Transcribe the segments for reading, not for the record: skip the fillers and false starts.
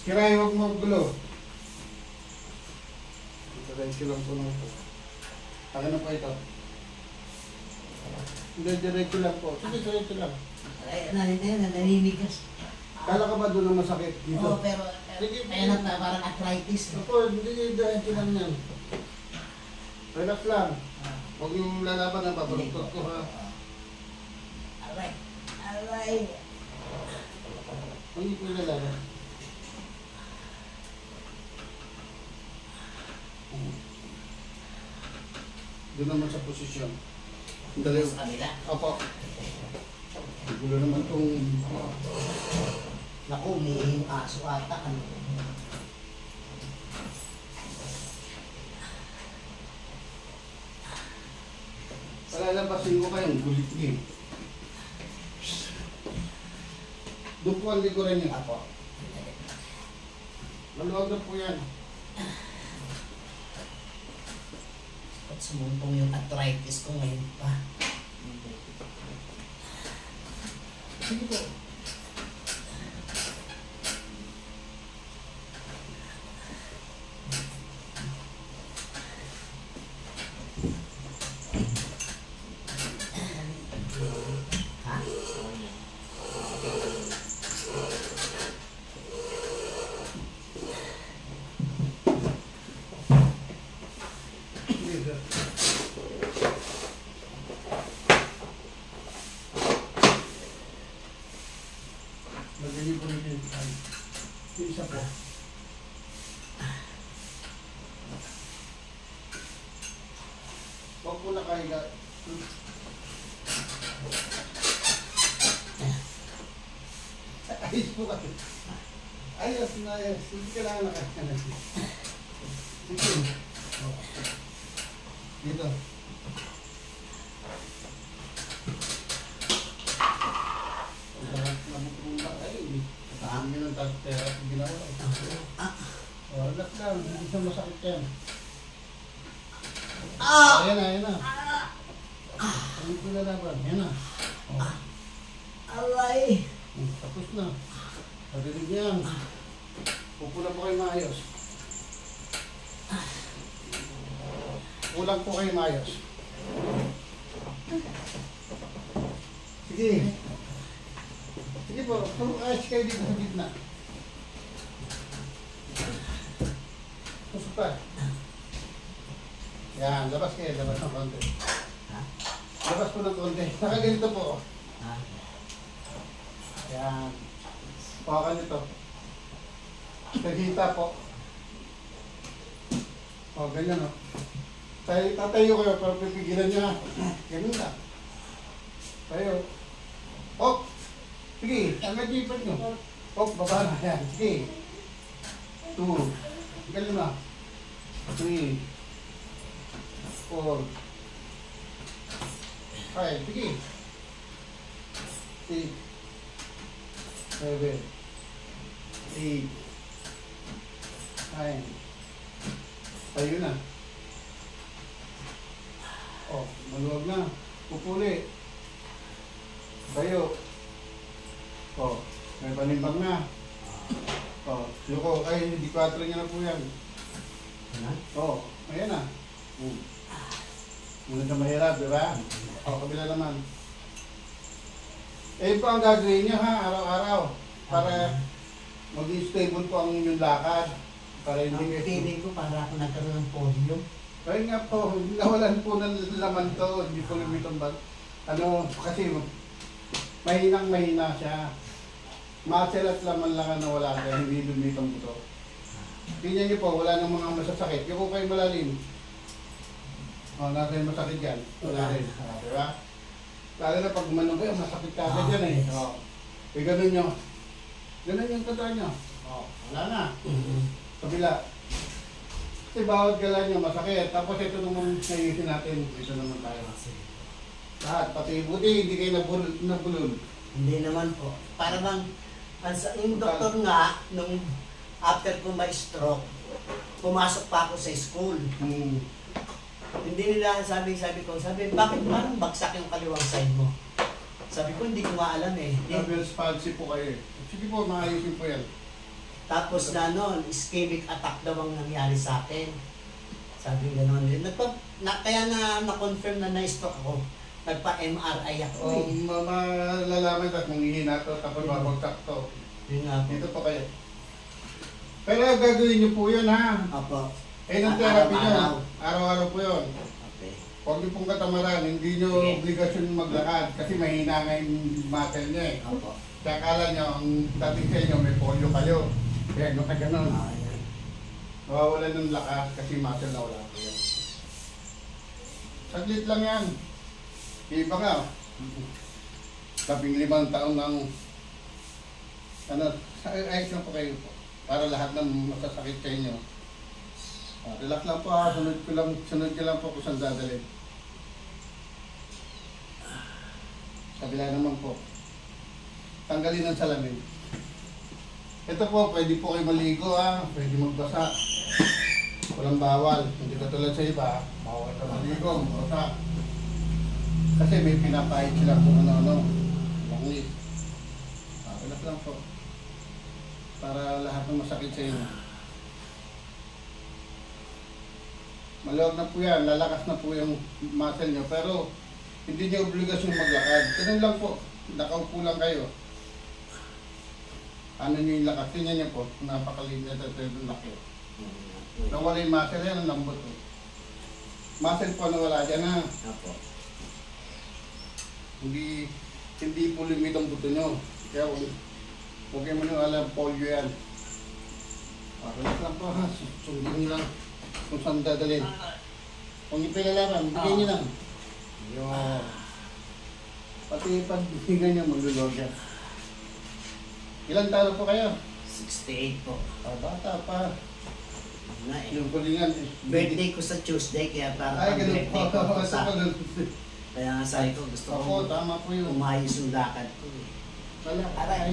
Kiray, huwag mo gulo. Diretso lang po lang po. Taka na po ito. Hindi, diretso lang po. Sige, diretso lang. Ay, naninigas. Kala ka ba doon na masakit dito? Oo, pero kaya na parang arthritis. Ako, hindi, diretso lang yan. Relax lang. Huwag yung lalaban na babaluktot ko ha. Aray. Aray. Huwag yung lalaban. Doon naman sa posisyon. Dali. Sa kanila. Opo. Gulo naman itong... Naku, may aso ata. Ano? Palalabasin ko kayong gulit-gulit. Doon po ang likuran niya. Apo. Maluwag na po yan. At sumumpong yung arthritis ko ngayon pa. Sige po. Ha? Sige, sir. Magaling po rin yung yung isa po. Huwag po nakahiga. Ayos po kasi. Ayos na ayos. Hindi kailangan nakahiga. Sige. Dito. Namupunta kayo eh. Ang yun ang therapy ginawa. Relax lang. Hindi siya masakit yan. Ayan na, ayan na. Ano ko lalaban? Ayan na. Aray. Tapos na. Padilig yan. Pupula po kayo maayos. Pulang po kayo maayos. Sige. Sige po. Ayos kayo dito sa gitna. Pusok pa. Yan. Labas kayo. Labas ng konti. Ha? Labas po ng konti. Nakaganito po. Ha? Yan. Pawakan nito. Naghita po. O, ganyan o. Tatayo kayo para pipigilan niya. Ganun na. Tayo. Hop! Sige, hanggang jipan nyo. Hop, baba na. Yan. Sige. 2. Ganun na. 3. 4. 5. Sige. 6. 7. 8. 9. Tayo na. Oh, maluwag na. Pupuli. Tayo. Oh, may panimbang na. Oh, yuko. Ay, hindi 4 niya na po yan. Ano? Oh, ayan na. Muna ka mahirap, di ba? Oh, kabila naman. Eh, po ang gagawin niyo ha, araw-araw. Para maging stable po ang inyong lakad. Para Ang hindi feeling ko para ako nagkaroon ng polio. Kaya nga po, nawalan po ng laman to, hindi po lumitong bag. Ano, kasi mahina siya. Muscle at laman lang ang nawala kaya hindi lumitong buto. Tingnan niyo po, wala nang mga masasakit. Yung po kayo malalim. O, nasa yung masakit yan. Wala rin. Diba? Lalo na pag gumanong kayo, masakit ka agad yan eh. O, ganun nyo. Ganun yung totoo nyo. O, wala na. Kabila. Kasi bawat gala nyo masakit. Tapos ito naman naiisin natin. Ito naman tayo. Lahat. Pati buti hindi kayo nabulol. Hindi naman po. Para bang, yung doktor nga, nung after ko ma-stroke, pumasok pa ako sa school. Hindi nila sabi ko, bakit parang bagsak yung kaliwang side mo? Sabi ko, hindi ko nga alam eh. Double palsy po kayo eh. Sige po, maayusin po yan. Tapos na ano, ischemic attack daw ang nangyari sa akin. Sabi gano'n. Kaya na-confirm na na-stroke ako. Nagpa-MRI ako O, eh. malalaman ka kung hihina to, tapos babagsak to. Yun nga po. Dito po kayo. Pero gagawin niyo po yun ha. Opo. Ng therapy niyo. Araw-araw. Araw-araw po yun. Okay. Huwag niyo pong katamaran, hindi niyo Sige. obligasyon maglakad kasi mahina nga yung muscle niya eh. Opo. Kaya akala niyo, ang dating sa inyo, may polio kayo. Kaya nung ka ganun. Ayan. Nawawalan ng lakas kasi muscle na wala po yan. Saglit lang yan. Iba nga. 15 taon ng ayos lang po kayo po. Para lahat ng masasakit sa inyo. Relax lang po ha. Sunod ko lang po kung saan dadalhin. Kabila naman po. Tanggalin ang salamin. Ito po, pwede po kayo maligo ha. Pwede magbasa. Walang bawal. Hindi katulad sa iba. Bawal ka maligo, magbasa. Kasi may pinapahit sila kung ano-ano. Langis. Relax lang po. Para lahat ng masakit sa inyo. Maluwag na po yan. Lalakas na po yung muscle nyo. Pero hindi nyo obligasyon maglakad. Ganun lang po. Nakaupo lang kayo. Ano nyo yung lakas? Tingnan nyo po. Napakaliit at yung laki. Nawala yung muscle yan. Ang lambot po. Muscle po nawala dyan ha. Opo. Hindi po limit ang buto nyo. Kaya huwag kayo maniwala, polio yan. Relax lang po ha. Sundin nyo lang kung saan dadalhin. Kung ipilalaman, bigyan nyo lang. Yun. Pati pagbigan nyo, maglulog yan. Ilan taon po kayo? 68 po. Bata pa. Na eh. Yung kulingan. Birthday ko sa Tuesday, kaya parang Ay, ganun birthday po. ko Ito sa... po. Kaya nga sabi ko, gusto Ako, ko tama po yun. umayos yung lakad ko eh. Wala. Aray.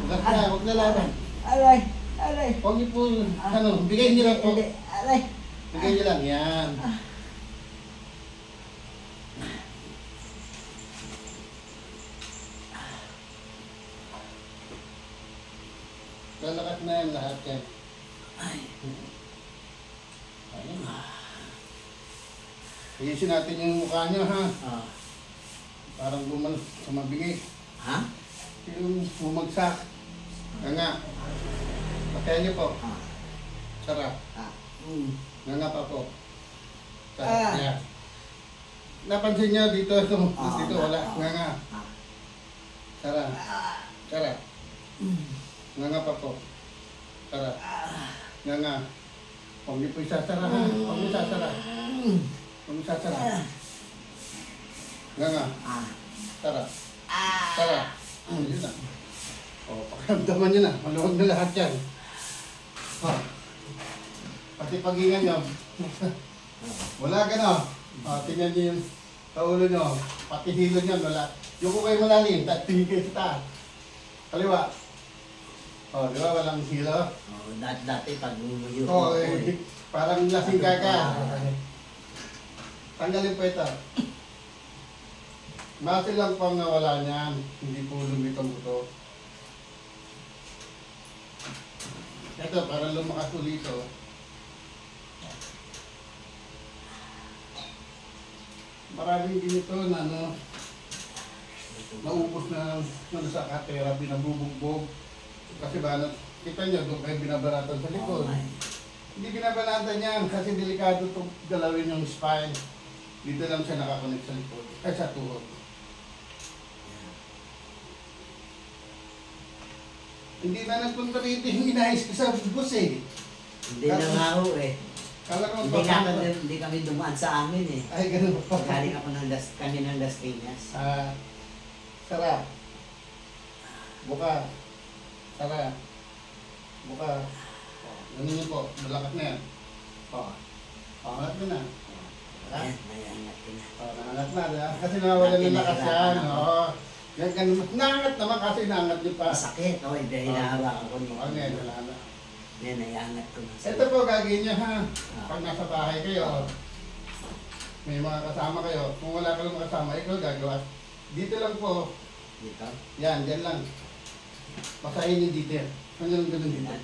Huwag na laban. Aray! Aray! Huwag niyo po, bigay niyo lang po. Aray! Bigay niyo lang, yan. Lalakat na yan lahat yan. Ay. Ayun. Ayusin natin yung mukha niyo ha. Ah. Parang sumabingi. Ha? Yung bumagsak. Nga. Patayan niyo po. Ah. Sarap. Ah. Nga pa po. Sarap. Ah. Yan. Napansin niyo dito, dito wala. Nga. Ah. Sarap. Sarap. Nga pa po. Sarap. Nga. Huwag niyo po isasara ha. Huwag niyo isasara. Huwag niyo isasara. Nga. Ah. Sarap. Ah. Sarap. Yun na. O, pakiramdaman nyo na. Maluwag na lahat yan. O. Pati paghingan nyo. Wala ka na. O, tingnan nyo yung sa ulo nyo. Pati hilo nyo. Wala. Yung ko kayo malalim. Tingin kayo sa taas. Kaliwa. O, di ba? Walang hilo. Oh, dati pag nuyuko O, ako eh. parang lasing ka ka. Tanggalin po ito. Mati lang pang nawala niyan. Hindi po lumitong buto. Ito, para lumakas ulit ito. Maraming ganito na naubos na sa ka-therapy, nabubugbog. Kasi ba, kita nyo, doon kayo binabaratan sa likod. Oh, my. Hindi binabalatan yan kasi delikado itong galawin yung spine. Dito lang siya nakakonect sa likod. Ay, sa tuhod. Hindi na nagpunta rito yung inayos ko sa bus eh. Hindi na nga ho eh. Kala ko Hindi kami dumaan sa amin eh. Ay, ganun pa. Galing ako kami ng Las Piñas. Sara. Buka. Sara. Buka. Ganun yun po. Malakas na yan. Pangalat mo na. Ayan, nayangat ko na. Nangangat na. Kasi nawawalan ng lakas yan. Yan, ganun. Nangangat naman kasi nangangat nyo pa. Masakit, oh, hindi hinahawakan ko nito. Okay, wala na. Yan, nayangat ko na. Ito po, gagawin nyo ha. Pag nasa bahay kayo, may mga kasama kayo. Kung wala kayong kasama, ikaw gagawa. Dito lang po. Dito? Yan, dyan lang. Pasahin niyo dito yan. Hanggang ganun dito.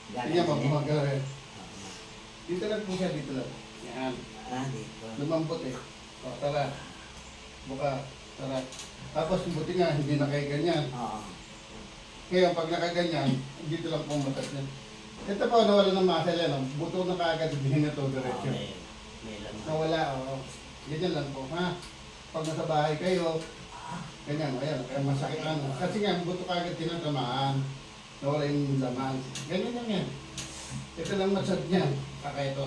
Tingnan mo, gumagalaw yan. Dito lang po siya, dito lang. Yan. Dito. Lumambot eh. O, tara. Buka. Tara. Tapos buti nga, hindi na kayo ganyan. Oo. Ngayon, pag nakaganyan, dito lang po matas niya. Ito po, nawala ng muscle yan. Buto na kaagad, hindi na ito diretso. May lang. Nawala, oo. Ganyan lang po, ha? Pag nasa bahay kayo, ganyan, ayan, kaya masakit ano. Kasi nga, buto kaagad tinatamaan. Nawala yung laman. Ganyan lang yan. Ito lang massage niyan. Kaka ito.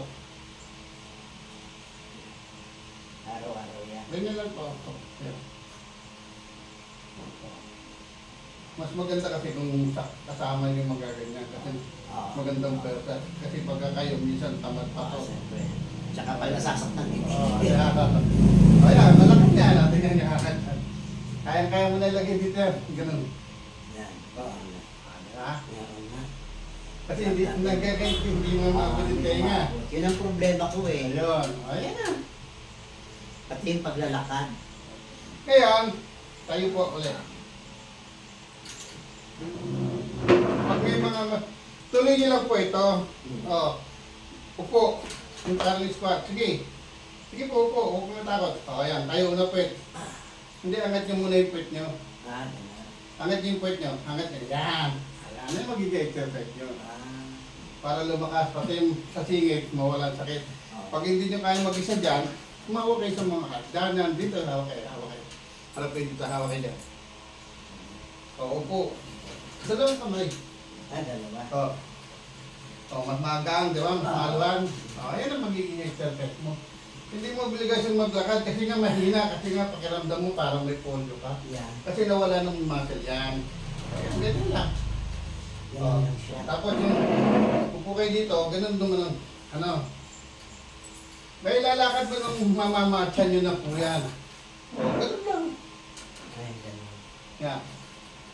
Araw-araw yan. Ganyan lang po. Ayan. Mas maganda kasi kung kasama yung magaganyan. Kasi magandang persa. Kasi pagka kayo, minsan tamad pa to. Siyempre. Tsaka pag nasasaktan din. Ayan, malaki niya. Natin yan yung hakat. Kaya mo na ilagay dito yan. Ganun. Yan. Oo. Ha? Meron na. Kasi hindi nagkakait, hindi mo mabulit kayo nga. Yun ang problema ko eh. Ayun. Ayan na. Pati yung paglalakad. Ngayon, tayo po ulit. Pag may mga... Tuloy niyo lang po ito. Oh. Upo. Yung parang squat. Sige. Sige po, upo. Huwag mo natakot. O, ayan. Tayo una puwet. Hindi, angat niyo muna yung puwet niyo. Angat niyo yung puwet niyo. Angat niyo. Yan. Ano yung magiging exercise nyo? Para lumakas. Pati yung sa singit, mawalan sakit. Pag hindi nyo kaya mag-isa dyan, kumawag kayo sa mga kat. Daan dito, hawak kayo. Hawak kayo. Harap kayo dito, hawak kayo dyan. O, upo. Sa dalawang kamay. Dalawa. O, mas magaan, di ba? Mas maluan. O, ayan ang magiging exercise mo. Hindi mo obligasyon maglakad kasi nga mahina. Kasi nga pakiramdam mo parang may polio ka. Yan. Kasi nawala ng muscle yan. Ayan, ganyan lang. Yan lang siya. Tapos yung upo kayo dito, ganun naman ang, may lalakad mo nung mamamatsan nyo na po yan. Ganun lang. Ay, ganun. Yan.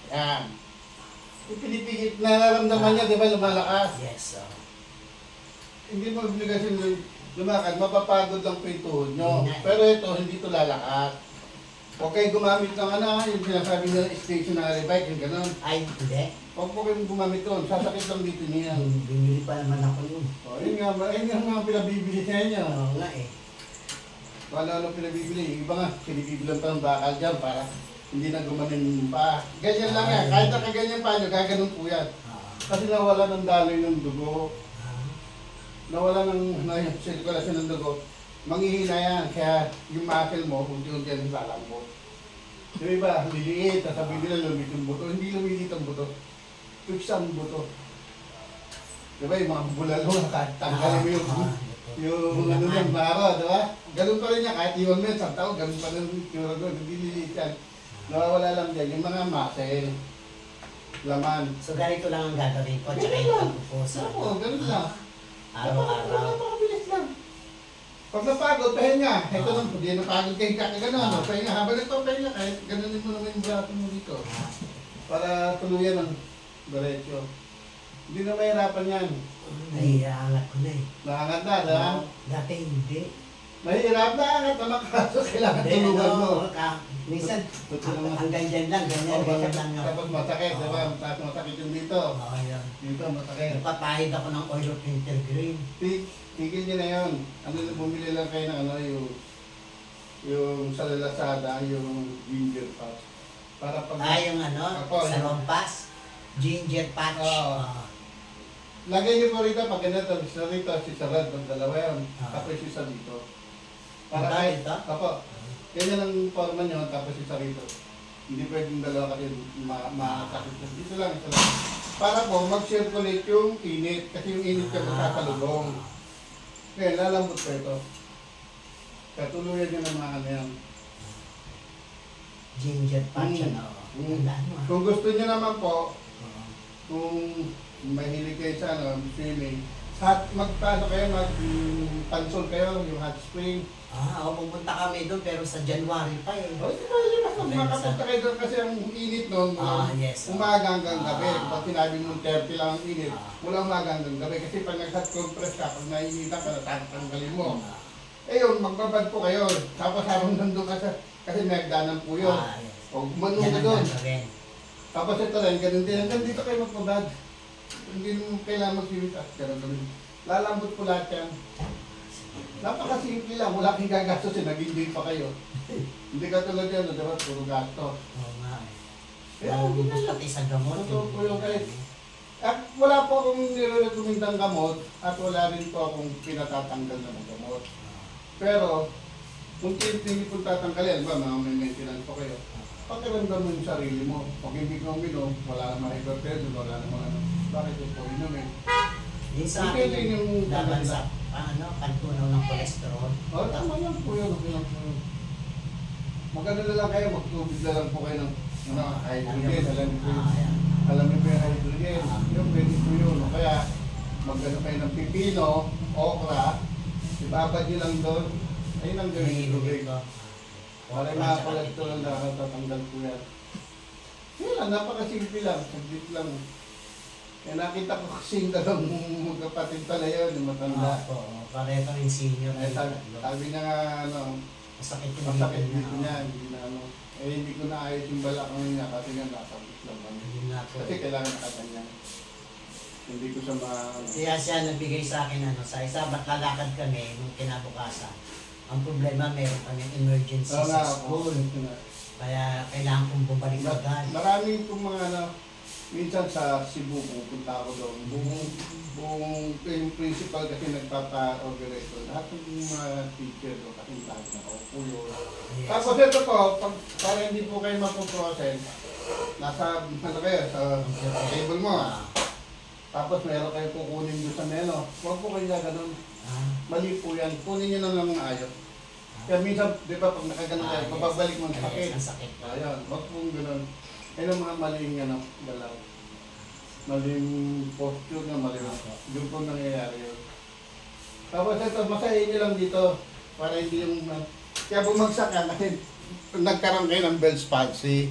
Yan. Ipinipigit, nararamdaman niya, di ba, lumalakas? Yes, Hindi mo obligasyon lumakad, mapapagod lang po yung tuhod nyo. Pero ito, hindi ito lalakas. Huwag kayo gumamit ng yung sinasabi nila stationary bike, yung ganun. Ay, hindi. Huwag po kayong gumamit doon, sasakit lang dito niya. Bumili pa naman ako yun. O, yun nga, mga pinabibili sa inyo. Oo nga eh. Wala pinabibili. Iba nga, pinibibilang pa ng bakal dyan para hindi na gumanin pa. Ganyan lang yan. Kahit nakaganyan pa nyo, gaganon po yan. Kasi nawala ng daloy ng dugo. Nawala ng sirkulasyon ng dugo. Manghihina yan. Kaya yung muscle mo, unti-unti yan lalambot. Yung iba, liliit. Sasabihin nila lumit yung buto. Hindi lumilit ang buto. Fix ang buto. Diba yung mga bulalo, tanggalin mo yung ano yung baro, diba? Ganun pa rin niya, kahit iwan mo yun, sa tao, ganun pa rin yung turo doon, hindi liliit yan. Nawawala lang dyan, yung mga muscle, laman. So ganito lang ang gagawin ko, tsaka yung pagpupo sa Oo, ganun lang. araw-araw. Napakabilis lang. Pag napagod, pahinga. Ito lang, hindi napagod kayo kakagano'n. Pahinga, habang ito pahinga, kahit ganunin mo naman yung brato mo dito. Para tuluyan ng diretso. Hindi na mahirapan yan. Naiangat ko na eh. Naangat na, diba? Dati hindi. Mahirap na angat na makaso, kailangan tulungan mo. Minsan, hanggang dyan lang, ganyan lang yun. Tapos masakit, diba? Tapos masakit yung dito. Oo, yun. Dito, masakit. Nagpapahid ako ng oil of wintergreen. Tigil nyo na yun. Bumili lang kayo ng yung sa Lazada, yung ginger patch. Para pag... Yung sa rompas, ginger patch. Lagay nyo po rito, pag ganito, isa rito, isa red, dalawa yun. Tapos isa dito. Para kahit, ako, ganyan ang forma nyo, tapos isa rito. Hindi pwedeng dalawa kasi makakakit. Dito lang, isa lang. Para po, mag-circulate yung init, kasi yung init ka magkakalulong. Kaya lalambot ko ito. Kaya tuluyan nyo ng mga ano yan. Ginger patch, Kung gusto nyo naman po, kung mahilig kayo sa swimming, magpasok kayo, mag-pansol kayo, yung hot spring. Pupunta kami doon pero sa January pa eh. Makapunta kayo doon kasi ang init noon, Yes. umaga hanggang gabi. Pag sinabi mo 30 lang ang init, wala umaga hanggang gabi. Kasi pag nag-hot compress ka, pag nainitan ka, natanggalin mo. Eh yun, magbabad po kayo. Tapos habang nandun ka kasi nagdanan po yun. Yes. O gumanong ka doon. Tapos ito rin, ganun din. Hanggang dito kayo magpabad. Hindi mo kailangan mag-simit at ganun. Lalambot po lahat yan. Napakasimple lang, wala kang gagastusin, nag-enjoy pa kayo. Hindi ka tulad yan, diba? Puro gasto. Oo nga eh. Kaya, Lalo hindi na lang. pati sa gamot. Totoo po yung kahit. At wala po akong nire-recommendang gamot at wala rin po akong pinatatanggal na gamot. Pero, kung hindi po tatanggalin, ba, mga may maintenance po kayo, pakiramdam mo yung sarili mo. Pag hindi ko uminom, wala namang hypertension, wala namang ano. Bakit yung po inumin? Yung sa Hindi din yung akin, laban sa pagtunaw ng cholesterol. Oh, tama lang po yun. Okay lang po yun. Magano na lang kayo, magtubig na lang po kayo ng hydrogen. Alam niyo po yun. Ayan. Alam niyo po yung hydrogen. Yung pwede po yun. O kaya, magano kayo ng pipino, okra, ibabad niyo lang doon. Ayun ang gawin yung tubig. Para yung mga cholesterol na tatanggal po yan. Yun lang, napakasimple lang. Saglit lang. Kaya nakita ko kasing dalawang magkapatid pala yun, yung matanda. Oo, pareho rin senior. Eh, sabi niya nga, ano, Masakit yung masakit dito dito niya, hindi na ano. Eh, hindi ko na ayos yung balakang niya kasi nga nakabit lang kami. Yun nga po. Kasi kailangan nakatanya. Hindi ko siya ma... Kaya siya nagbigay sa akin sa isa, ba't lalakad kami nung kinabukasan. Ang problema, meron kami emergency Oo sa nga, school. oo. Kaya kailangan kong bumalik agad. Maraming pong mga ano, minsan sa Cebu, pupunta ako doon. Buong yung principal kasi nagpapa-organize doon. Lahat ng mga teacher doon kasi lagi nakaupo yun. Yes. Tapos ito po, para hindi po kayo mapoprocess, nasa, ano kayo, sa table mo. Tapos meron kayo kukunin doon sa meno. Huwag po kayo gano'n. Mali po yan. Kunin nyo na lang ng ayos. Kaya minsan, di ba, pag nakaganon kayo, pababalik mo ang sakit. Ang sakit. Ayan, huwag pong gano'n. Ayun ang mga maling ano, galaw. Maling posture na maling. Doon po nangyayari yun. Tapos ito, masahin nyo lang dito. Para hindi yung... Kaya bumagsak yan kasi nagkaroon kayo ng Bell's palsy.